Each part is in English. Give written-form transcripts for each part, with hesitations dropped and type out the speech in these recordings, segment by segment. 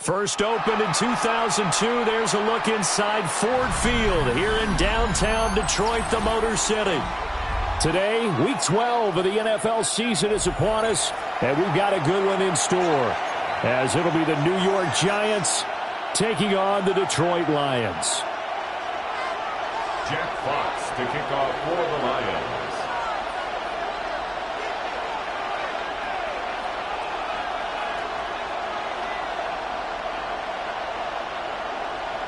First opened in 2002. There's a look inside Ford Field here in downtown Detroit, the Motor City. Today, Week 12 of the NFL season is upon us, and we've got a good one in store, as it'll be the New York Giants taking on the Detroit Lions. Jack Fox to kick off for the Lions.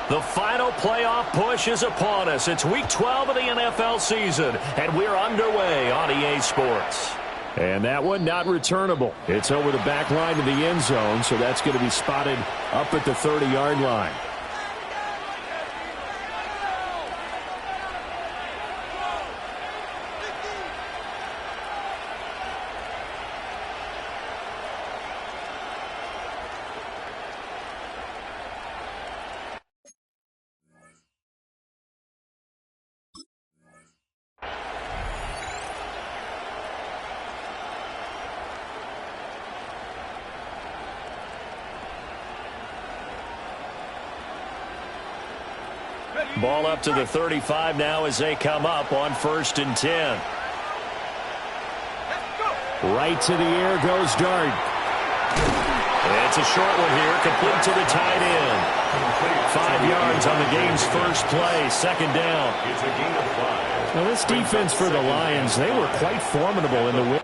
The final playoff push is upon us. It's Week 12 of the NFL season, and we're underway on EA Sports. And that one not returnable. It's over the back line of the end zone, so that's going to be spotted up at the 30-yard line. Ball up to the 35 now as they come up on 1st and 10. Right to the air goes Dart. It's a short one here, complete to the tight end. 5 yards on the game's first play, 2nd down. It's a gain of 5. Now this defense for the Lions, they were quite formidable in the win.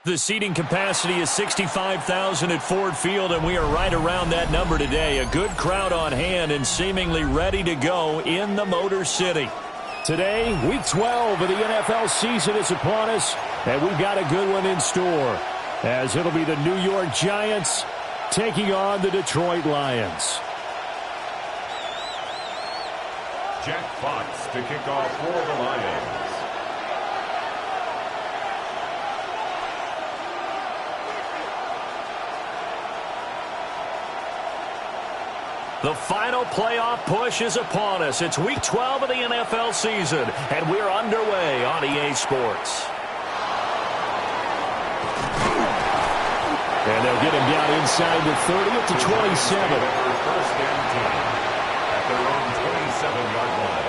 The seating capacity is 65,000 at Ford Field, and we are right around that number today. A good crowd on hand and seemingly ready to go in the Motor City. Today, Week 12 of the NFL season is upon us, and we've got a good one in store, as it'll be the New York Giants taking on the Detroit Lions. Jack Fox to kick off for the Lions. The final playoff push is upon us. It's Week 12 of the NFL season, and we're underway on EA Sports. And they'll get him down inside the 30 at the 27. First and 10 at their own 27-yard line.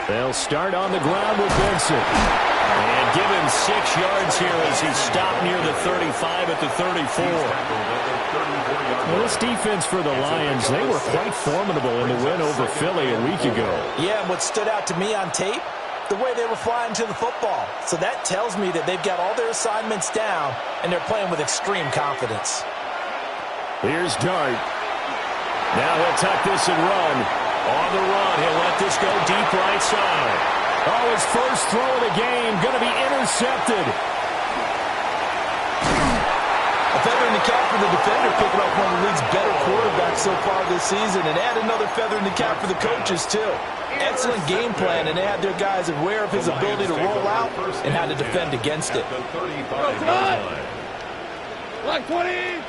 They'll start on the ground with Benson. And give him 6 yards here as he's stopped near the 35 at the 34. Well, this defense for the Lions, they were quite formidable in the win over Philly a week ago. Yeah, and what stood out to me on tape, the way they were flying to the football. So that tells me that they've got all their assignments down, and they're playing with extreme confidence. Here's Dart. Now he'll tuck this and run. On the run, he'll let this go deep right side. Oh, his first throw of the game going to be intercepted. A feather in the cap for the defender, picking up one of the league's better quarterbacks so far this season, and add another feather in the cap for the coaches, too. Excellent game plan, and they had their guys aware of his ability to roll out and how to defend against it. Like 20!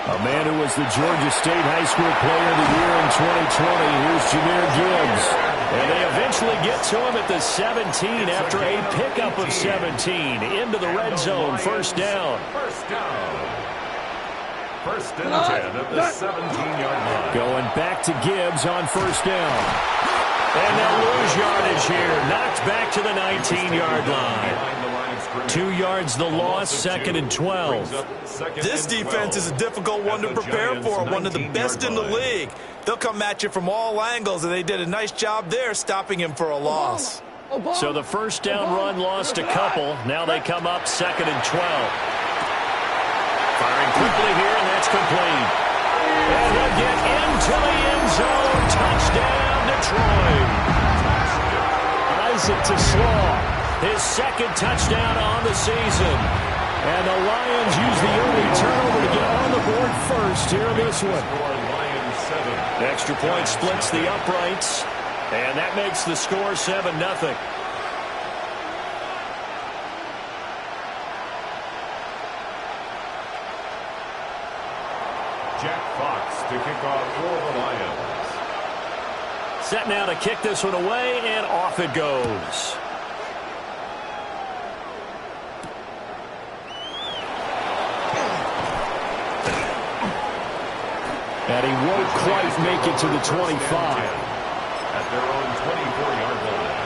A man who was the Georgia State High School Player of the Year in 2020. Here's Jahmyr Gibbs. And they eventually get to him at the 17 after a pickup of 17 into the red zone. First down. First down. First and 10 at the 17-yard line. Going back to Gibbs on first down. And they'll lose yardage here. Knocked back to the 19-yard line. 2 yards the loss, second and 12. This defense is a difficult one to prepare for, one of the best in the league. They'll come at you from all angles, and they did a nice job there stopping him for a loss. So the first down run lost a couple. Now they come up second and 12. Firing quickly here, and that's complete. And he'll get into the end zone. Touchdown, Detroit. Isaac to Slaw. His second touchdown on the season. And the Lions use the early turnover to get on the board first here in this one. Extra point splits the uprights. And that makes the score 7-0. Jack Fox to kick off for the Lions. Set now to kick this one away, and off it goes. And he won't quite make it to the 25. At their own 24-yard line.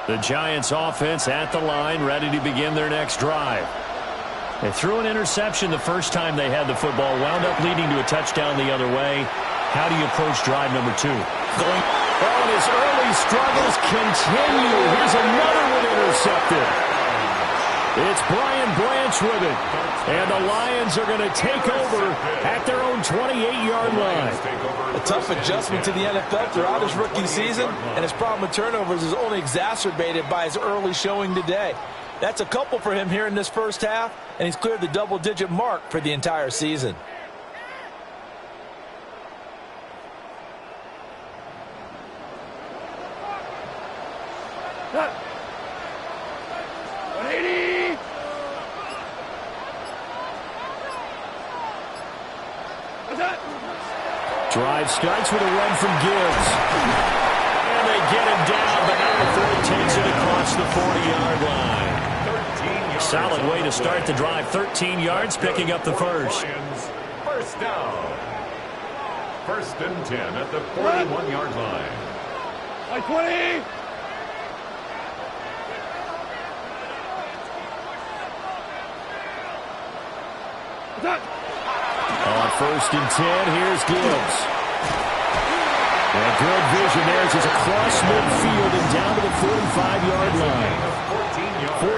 The Giants offense at the line, ready to begin their next drive. They threw an interception the first time they had the football, wound up leading to a touchdown the other way. How do you approach drive number 2? And his early struggles continue. Here's another one intercepted. It's Brian Branch with it. And the Lions are going to take over at their own 28-yard line. A tough adjustment to the NFL throughout his rookie season, and his problem with turnovers is only exacerbated by his early showing today. That's a couple for him here in this first half, and he's cleared the double-digit mark for the entire season. Drive starts with a run from Gibbs. And they get him down, but number 4 takes it across the 40-yard line. Solid way to start the drive. 13 yards, picking up the first. First down. First and 10 at the 41-yard line. Like 20. On first and 10, here's Gibbs. And good vision there as it's across midfield and down to the 45-yard line.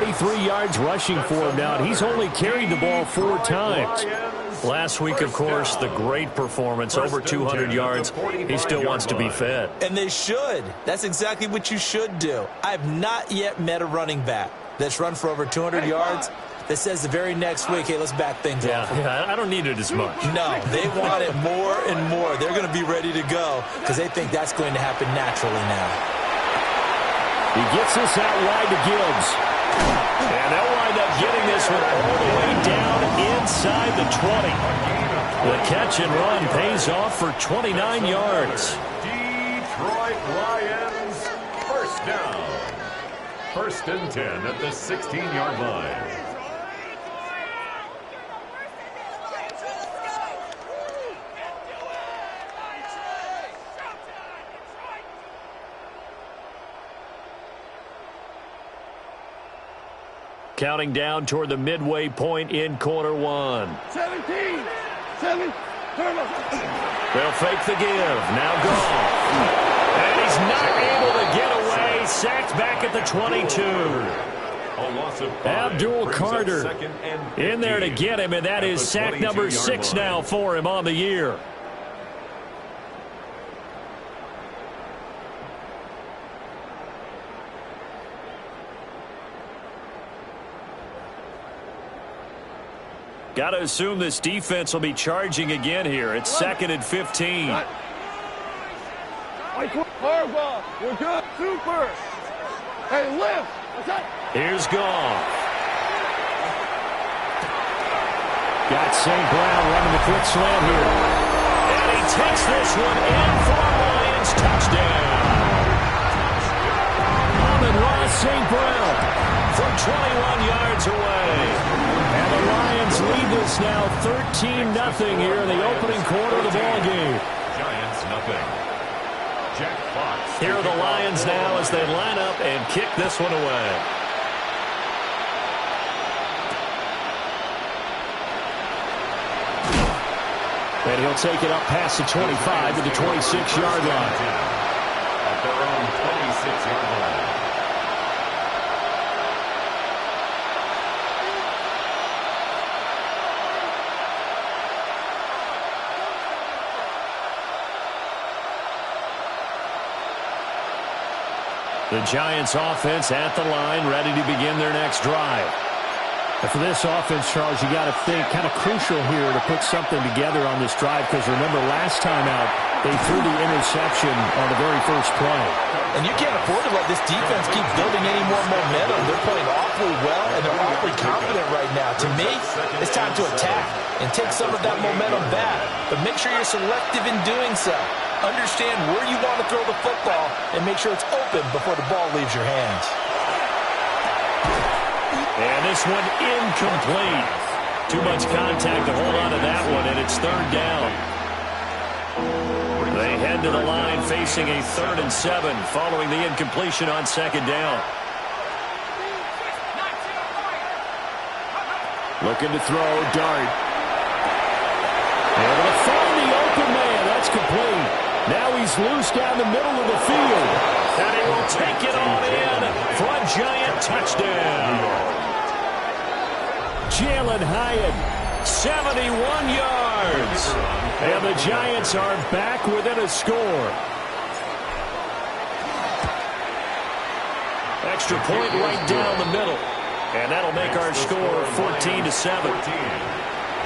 43 yards rushing for him now, and he's only carried the ball 4 times. Last week, of course, the great performance, over 200 yards. He still wants to be fed. And they should. That's exactly what you should do. I've not yet met a running back that's run for over 200 yards that says the very next week, hey, let's back things off. Yeah, I don't need it as much. No, they want it more and more. They're going to be ready to go because they think that's going to happen naturally now. He gets this out wide to Gibbs. And they'll wind up getting this one all the way down inside the 20. The catch and run pays off for 29 yards. Detroit Lions, first down. First and 10 at the 16-yard line. Counting down toward the midway point in quarter 1. 17. 7. They'll fake the give. Now Goff. And he's not able to get away. Sacked back at the 22. Abdul Carter in there to get him, and that is sack number 6 now for him on the year. Got to assume this defense will be charging again here. It's 2nd and 15. Harbaugh, we're good. Super. Hey, lift. What's that? Here's Goff. Got St. Brown running the quick slant here. And he takes this one in for a Lions touchdown. Amon-Ra St. Brown from 21 yards away. And the Lions lead this now 13-0 here in the opening quarter of the ballgame. Giants nothing. Jack Fox. Here are the Lions now as they line up and kick this one away. And he'll take it up past the 25 to the 26-yard line. At their own 26-yard line. The Giants offense at the line, ready to begin their next drive. And for this offense, Charles, you got to think kind of crucial here to put something together on this drive, because remember last time out they threw the interception on the very first play. And you can't afford to let this defense keep building any more momentum. They're playing awfully well, and they're awfully confident right now. To me, it's time to attack and take some of that momentum back. But make sure you're selective in doing so. Understand where you want to throw the football and make sure it's open before the ball leaves your hands. And this one incomplete. Too much contact to hold on to that one, and it's 3rd down. They head to the line facing a 3rd and 7 following the incompletion on 2nd down. Looking to throw, Dart. Able to find the open man. That's complete. Now he's loose down the middle of the field. And he will take it all in for a Giant touchdown. Jalen Hyatt, 71 yards. And the Giants are back within a score. Extra point right down the middle. And that'll make our score 14-7.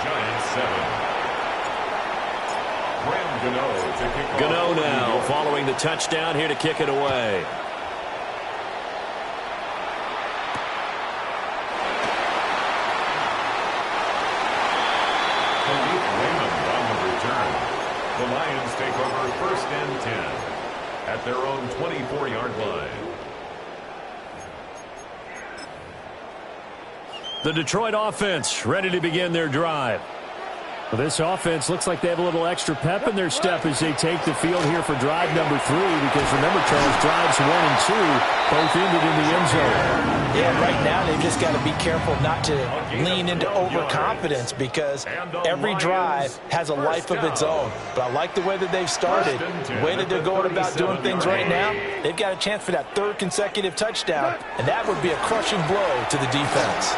Giants 7. Gano now following the touchdown here to kick it away. The Lions take over 1st and 10 at their own 24-yard line. The Detroit offense ready to begin their drive. Well, this offense looks like they have a little extra pep in their step as they take the field here for drive number 3, because remember, Charles, drives 1 and 2 both ended in the end zone. Yeah, right now they've just got to be careful not to lean into overconfidence, because every drive has a life of its own. But I like the way that they've started, the way that they're going about doing things right now. They've got a chance for that 3rd consecutive touchdown, and that would be a crushing blow to the defense.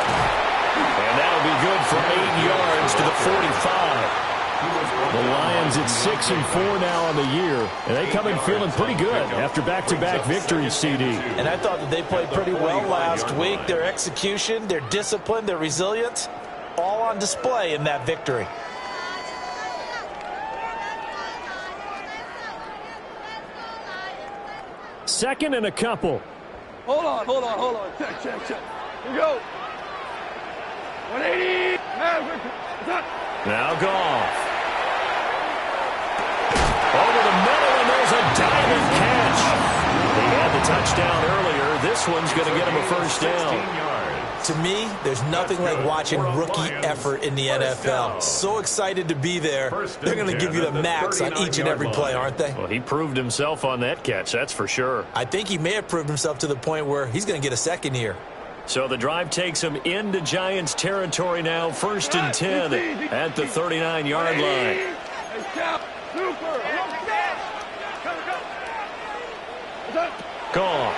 And that'll be good for 8 yards to the 45. The Lions at 6-4 now on the year, and they come in feeling pretty good after back-to-back victories, CD. And I thought that they played pretty well last week. Their execution, their discipline, their resilience, all on display in that victory. Second and a couple. Hold on. Check. Here we go. 180. Now Goff. Over the middle, and there's a diving catch. He had the touchdown earlier. This one's going to get him a first down. To me, there's nothing like watching rookie effort in the NFL. So excited to be there. They're going to give you the max on each and every play, aren't they? Well, he proved himself on that catch, that's for sure. I think he may have proved himself to the point where he's going to get a second here. So the drive takes him into Giants territory now, 1st and 10 at the 39-yard line. Goff.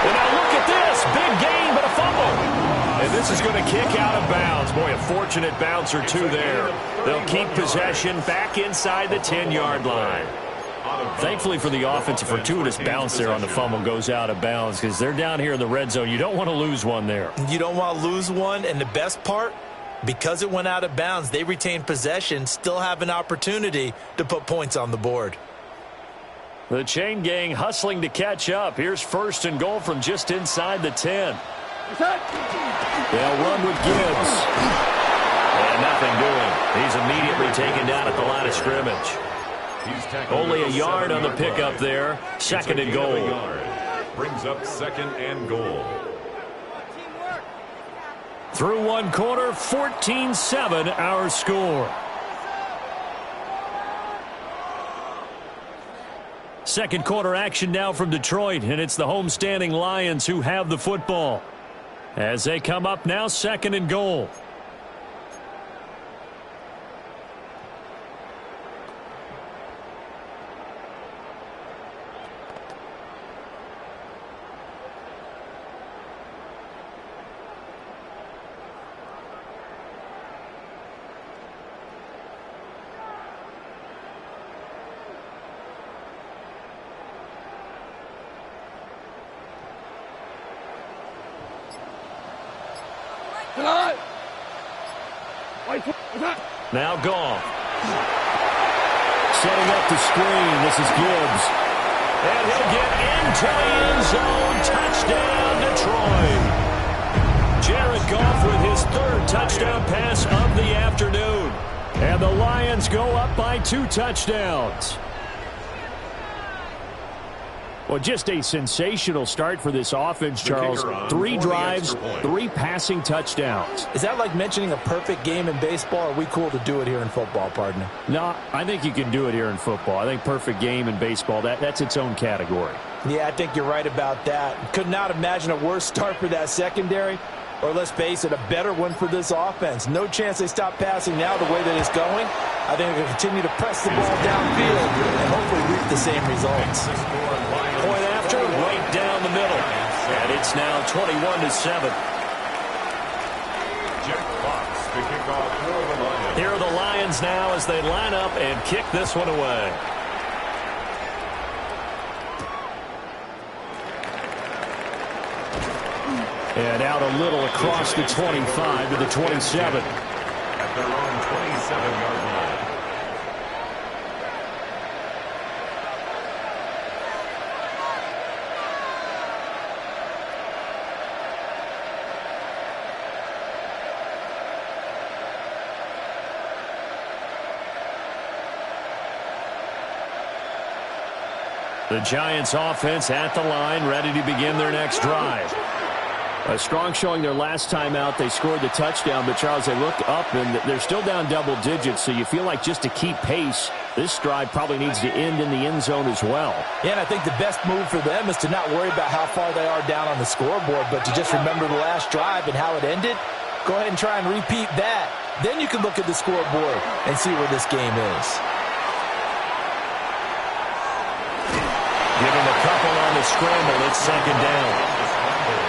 And now look at this. Big gain, but a fumble. And this is going to kick out of bounds. Boy, a fortunate bounce or two there. They'll keep possession back inside the 10-yard line. Thankfully for the offense, a fortuitous bounce there on the fumble goes out of bounds, because they're down here in the red zone. You don't want to lose one there. You don't want to lose one, and the best part, because it went out of bounds, they retain possession, still have an opportunity to put points on the board. The chain gang hustling to catch up. Here's 1st and goal from just inside the 10. They'll run with Gibbs. And nothing doing. He's immediately taken down at the line of scrimmage. Only a yard on the pickup there. 2nd and goal. Brings up 2nd and goal. Through one quarter, 14-7 our score. Second quarter action now from Detroit, and it's the homestanding Lions who have the football. As they come up now, 2nd and goal. Now Goff. Setting up the screen. This is Gibbs. And he'll get into the end zone. Touchdown, Detroit. Jared Goff with his 3rd touchdown pass of the afternoon. And the Lions go up by 2 touchdowns. Well, just a sensational start for this offense, Charles. 3 drives, 3 passing touchdowns. Is that like mentioning a perfect game in baseball? Or are we cool to do it here in football, partner? No, I think you can do it here in football. I think perfect game in baseball, that's its own category. Yeah, I think you're right about that. Could not imagine a worse start for that secondary. Or let's face it, a better one for this offense. No chance they stop passing now the way that it's going. I think they'll continue to press the ball downfield and hopefully reap the same results. Point after, right down the middle. And it's now 21-7. Jeff Fox to kick off for the Lions. Here are the Lions now as they line up and kick this one away. And out a little across the 25 to the 27. At their own 27-yard line. The Giants offense at the line, ready to begin their next drive. A strong showing their last time out. They scored the touchdown, but, Charles, they looked up, and they're still down double digits, so you feel like just to keep pace, this drive probably needs to end in the end zone as well. Yeah, and I think the best move for them is to not worry about how far they are down on the scoreboard, but to just remember the last drive and how it ended. Go ahead and try and repeat that. Then you can look at the scoreboard and see where this game is. Give him a couple on the scramble. It's second down.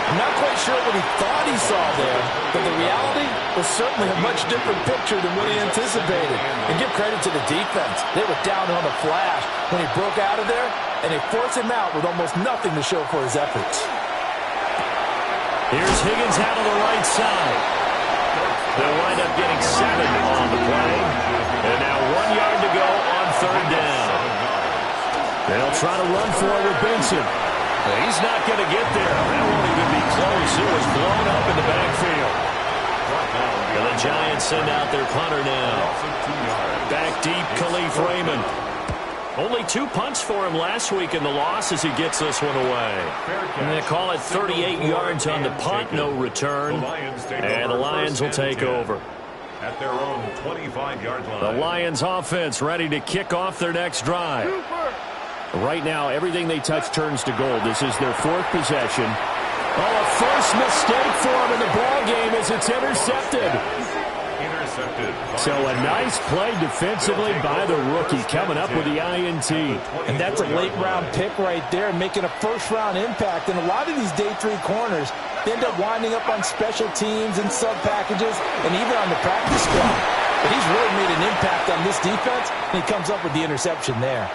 I'm not quite sure what he thought he saw there, but the reality was certainly a much different picture than what he anticipated. And give credit to the defense. They were down on the flash when he broke out of there, and they forced him out with almost nothing to show for his efforts. Here's Higgins out of the right side. They'll wind up getting 7 on the play. And now 1 yard to go on third down. They'll try to run for it with Benson. He's not going to get there. That won't even be close. It was blown up in the backfield. And the Giants send out their punter now. Back deep, Khalif Raymond. Only 2 punts for him last week in the loss as he gets this one away. And they call it 38 yards on the punt, no return. And the Lions will take over. At their own 25-yard line. The Lions offense ready to kick off their next drive. Right now, everything they touch turns to gold. This is their 4th possession. Oh, a first mistake for him in the ball game as it's intercepted. So a nice play defensively by the rookie coming up with the INT. And that's a late-round pick right there, making a first-round impact. And a lot of these day 3 corners, they end up winding up on special teams and sub-packages and even on the practice squad. But he's really made an impact on this defense, and he comes up with the interception there.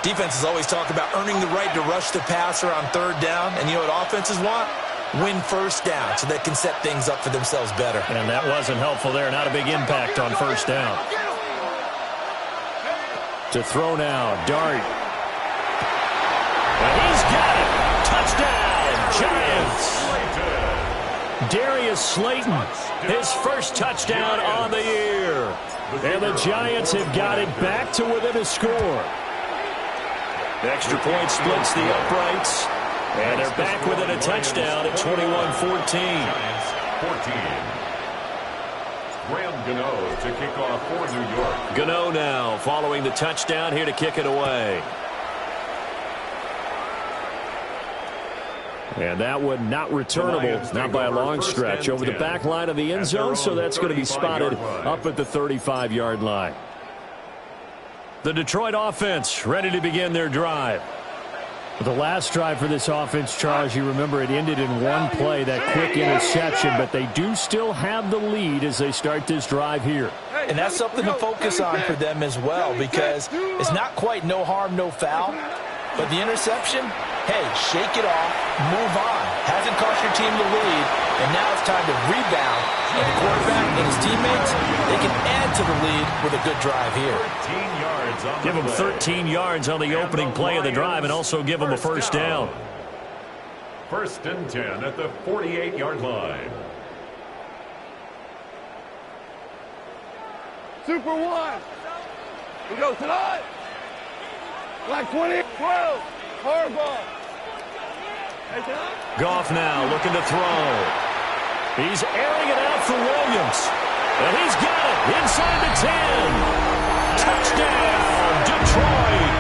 Defenses always talk about earning the right to rush the passer on third down. And you know what offenses want? Win first down so they can set things up for themselves better. And that wasn't helpful there. Not a big impact on first down. To throw now, Dart. And he's got it. Touchdown, Giants. Darius Slayton, his first touchdown on the year. And the Giants have got it back to within a score. The extra point splits the uprights. And they're back within a touchdown at 21-14. Graham Gano to kick off for New York. Gano now following the touchdown here to kick it away. And that one not returnable, not by a long stretch, over the back line of the end zone, so that's going to be spotted up at the 35-yard line. The Detroit offense ready to begin their drive. The last drive for this offense, Charles, you remember it ended in one play, that quick interception, but they do still have the lead as they start this drive here. And that's something to focus on for them as well, because it's not quite no harm, no foul, but the interception, hey, shake it off, move on. Hasn't cost your team the lead, and now it's time to rebound. And the quarterback and his teammates, they can add to the lead with a good drive here. Give them 13 yards on the opening play of the drive and also give them a first down. 1st and 10 at the 48-yard line. Super 1. We go tonight. Black 20, 12. Hard ball. Goff now looking to throw. He's airing it out for Williams. And he's got it inside the 10. Touchdown, Detroit.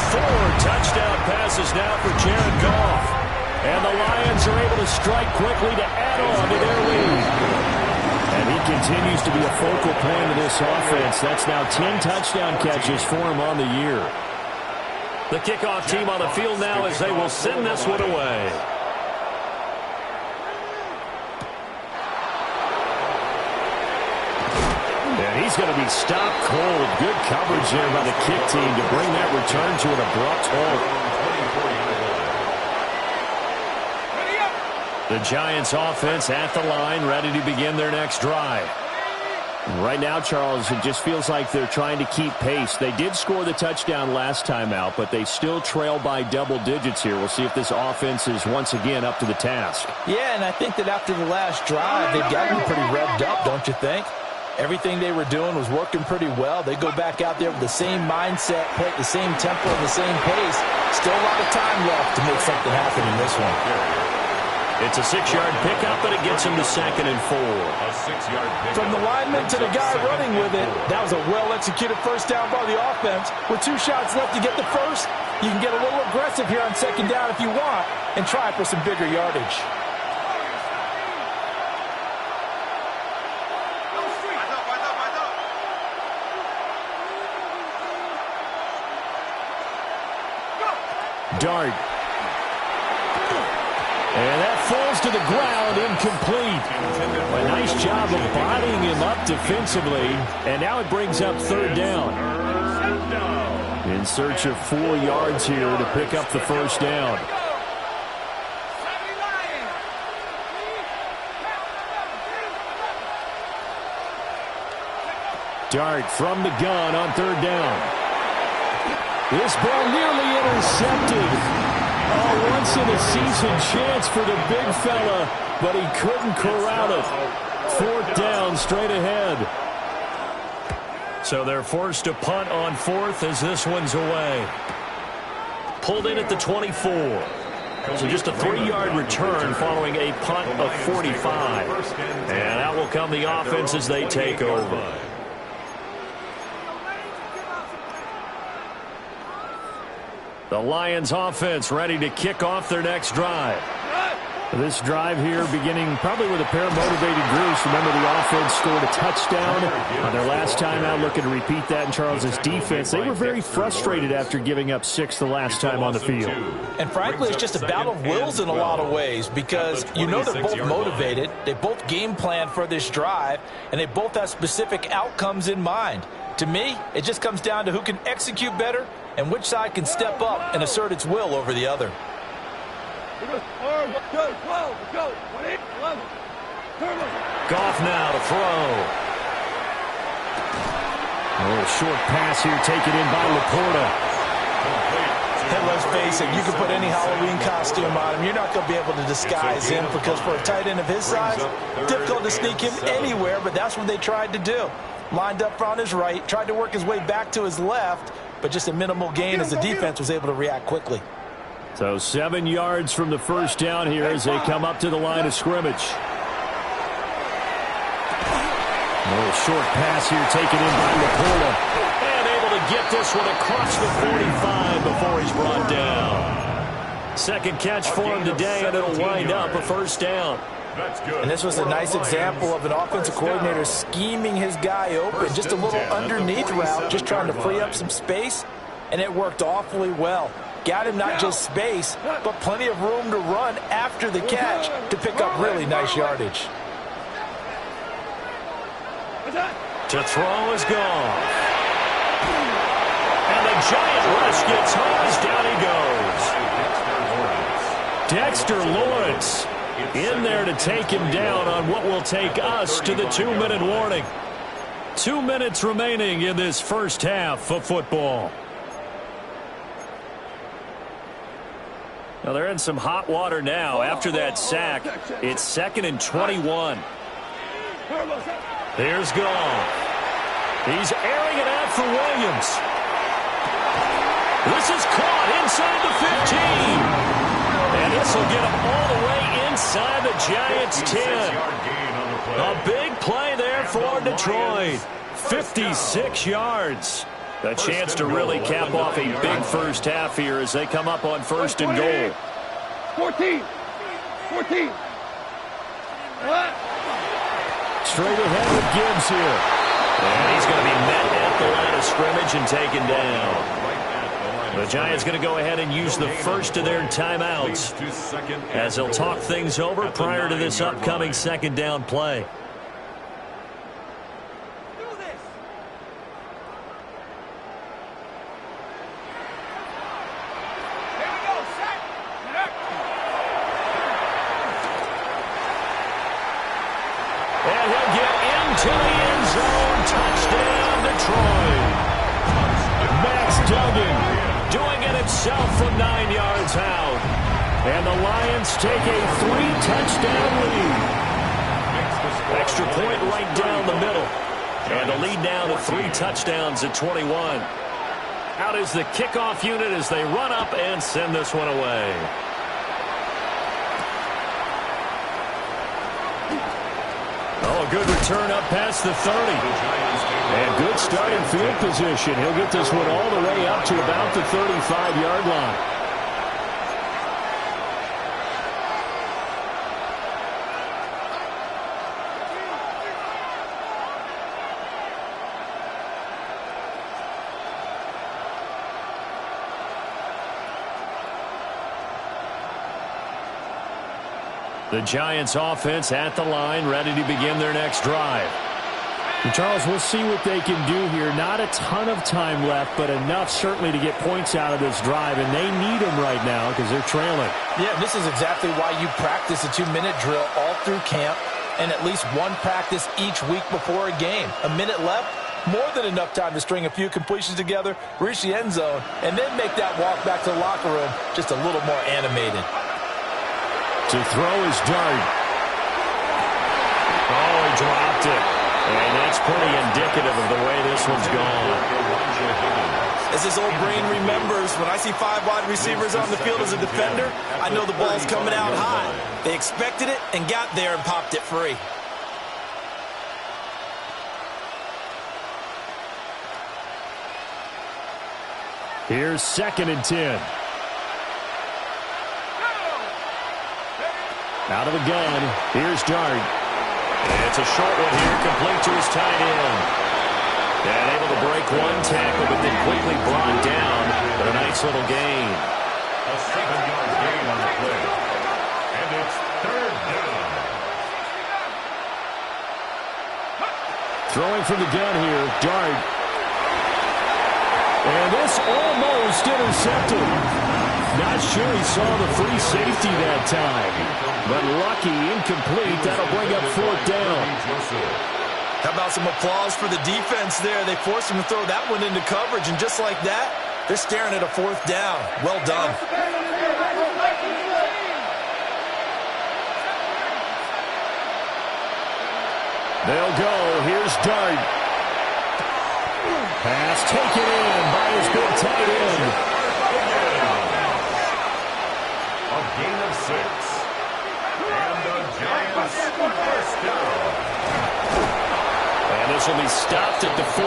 4 touchdown passes now for Jared Goff. And the Lions are able to strike quickly to add on to their lead. And he continues to be a focal point of this offense. That's now 10 touchdown catches for him on the year. The kickoff team on the field now as they will send this one away. And he's going to be stopped cold. Good coverage there by the kick team to bring that return to an abrupt halt. The Giants offense at the line, ready to begin their next drive. Right now, Charles, it just feels like they're trying to keep pace. They did score the touchdown last time out, but they still trail by double digits here. We'll see if this offense is once again up to the task. Yeah, and I think that after the last drive, they've gotten pretty revved up, don't you think? Everything they were doing was working pretty well. They go back out there with the same mindset, play at the same tempo and the same pace. Still a lot of time left to make something happen in this one. It's a 6-yard pickup, and it gets him to 2nd and 4. A 6-yard pickup. From the lineman to the guy running with it, that was a well-executed first down by the offense. With 2 shots left to get the first, you can get a little aggressive here on 2nd down if you want and try for some bigger yardage. Dart. And that falls to the ground, incomplete. A nice job of bodying him up defensively. And now it brings up 3rd down. In search of 4 yards here to pick up the first down. Dart from the gun on 3rd down. This ball nearly intercepted. Oh, once-in-a-season chance for the big fella, but he couldn't corral it. 4th down, straight ahead. So they're forced to punt on 4th as this one's away. Pulled in at the 24. So just a 3-yard return following a punt of 45. And out will come the offense as they take over. The Lions offense ready to kick off their next drive. This drive here beginning probably with a pair of motivated groups. Remember, the offense scored a touchdown on their last time out, looking to repeat that in Charles's defense. They were very frustrated after giving up 6 the last time on the field. And frankly, it's just a battle of wills in a lot of ways because you know they're both motivated. They both game plan for this drive, and they both have specific outcomes in mind. To me, it just comes down to who can execute better and which side can step up and assert its will over the other. Goff now to throw. A little short pass here taken in by Laporta. And let's face it, you can put any Halloween costume on him. You're not going to be able to disguise him because for a tight end of his size, difficult to sneak him anywhere, but that's what they tried to do. Lined up on his right, tried to work his way back to his left, but just a minimal gain as the defense was able to react quickly. So 7 yards from the first down here as they come up to the line of scrimmage. A little short pass here taken in by Laporta. And able to get this one across the 45 before he's brought down. Second catch for him today, and it'll wind up a first down. And this was a nice example of an offensive coordinator scheming his guy open. Just a little underneath route, just trying to free up some space, and it worked awfully well. Got him not just space, but plenty of room to run after the catch to pick up really nice yardage. To throw is gone. And the giant rush gets home as down he goes. Dexter Lawrence in there to take him down on what will take us to the 2-minute warning. 2 minutes remaining in this first half of football. Now they're in some hot water now after that sack. It's 2nd and 21. Here's Goff. He's airing it out for Williams. This is caught inside the 15. And this will get him all the way inside the Giants' 10. A big play there for Detroit. 56 yards. A chance to really cap off a big first half here as they come up on 1st and goal. 14. Straight ahead with Gibbs here. And he's going to be met at the line of scrimmage and taken down. The Giants going to go ahead and use the first of their timeouts as they'll talk things over prior to this upcoming 2nd down play. And he'll get into the end zone. Touchdown, Detroit. Max Duggan doing it himself from 9 yards out. And the Lions take a 3-touchdown lead. Extra point right down the middle. And the lead now to 3 touchdowns at 21. Out is the kickoff unit as they run up and send this one away. Oh, a good return up past the 30. And good starting field position. He'll get this one all the way up to about the 35-yard line. The Giants offense at the line, ready to begin their next drive. And Charles, we'll see what they can do here. Not a ton of time left, but enough certainly to get points out of this drive, and they need them right now because they're trailing. Yeah, this is exactly why you practice a 2-minute drill all through camp and at least one practice each week before a game. A minute left, more than enough time to string a few completions together, reach the end zone, and then make that walk back to the locker room just a little more animated. To throw is Dart. Oh, he dropped it. And that's pretty indicative of the way this one's gone. As this old brain remembers, when I see 5 wide receivers on the field as a defender, I know the ball's coming out high. They expected it and got there and popped it free. Here's 2nd and 10. Out of the gun, here's Dart. It's a short one here, complete to his tight end. And able to break one tackle, but then quickly brought down. But a nice little gain. A 7-yard gain on the play. And it's 3rd down. Throwing from the gun here, Dart. And this almost intercepted. Not sure he saw the free safety that time. But lucky, incomplete. That'll bring up 4th down. How about some applause for the defense there? They forced him to throw that one into coverage, and just like that, they're staring at a 4th down. Well done. They'll go. Here's Dart. Pass taken in by his big tight end. A gain of 6. And the Giants first down. And this will be stopped at the 44.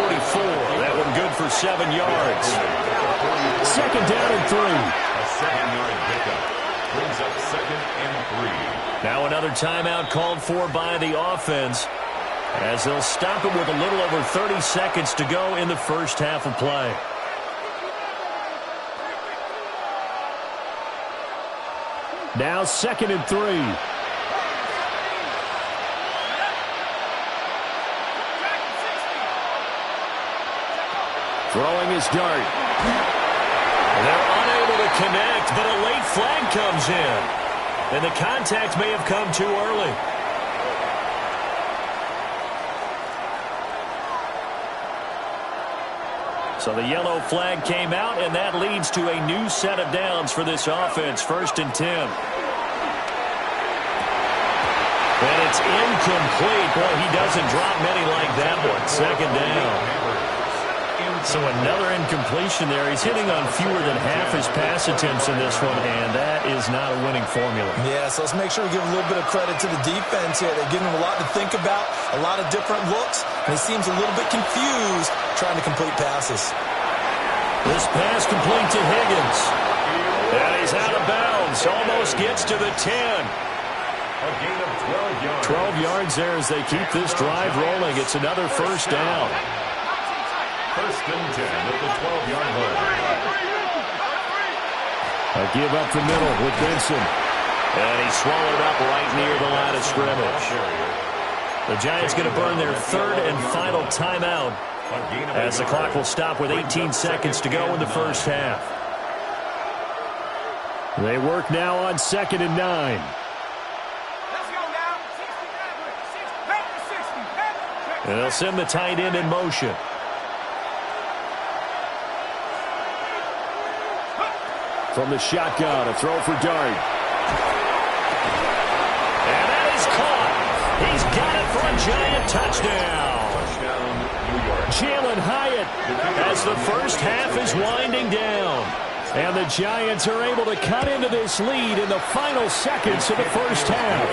That one good for 7 yards. 2nd down and 3. A 7-yard pickup. Brings up 2nd and 3. Now another timeout called for by the offense, as they'll stop it with a little over 30 seconds to go in the first half of play. Now 2nd and 3. Throwing his Dart. They're unable to connect, but a late flag comes in. And the contact may have come too early. So the yellow flag came out, and that leads to a new set of downs for this offense. 1st and 10. And it's incomplete. Boy, he doesn't drop many like that one. 2nd down. So another incompletion there. He's hitting on fewer than half his pass attempts in this one, and that is not a winning formula. Yeah, so let's make sure we give a little bit of credit to the defense here. They're giving him a lot to think about, a lot of different looks, and he seems a little bit confused trying to complete passes. This pass complete to Higgins. And he's out of bounds. Almost gets to the 10. A gain of 12 yards. 12 yards there as they keep this drive rolling. It's another 1st down. 1st and 10 at the 12-yard line. A give up the middle with Benson. And he's swallowed up right near the line of scrimmage. The Giants going to burn their 3rd and final timeout as the clock will stop with 18 seconds to go in the first half. They work now on 2nd and 9. And they'll send the tight end in motion. From the shotgun, a throw for Dart. And that is caught. He's got it for a Giant touchdown. Touchdown, Jalen Hyatt as the first half is winding down. And the Giants are able to cut into this lead in the final seconds of the first half.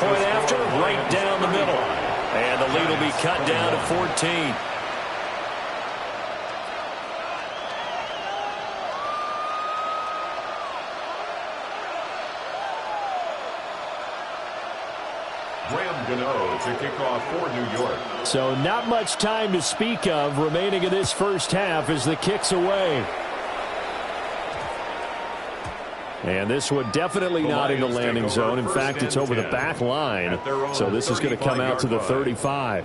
Point after, right down the middle. And the lead will be cut down to 14. To kick off for New York. So not much time to speak of remaining in this first half as the kick's away. And this one definitely not in the landing zone. In fact, it's over the back line. So this is going to come out to the 35.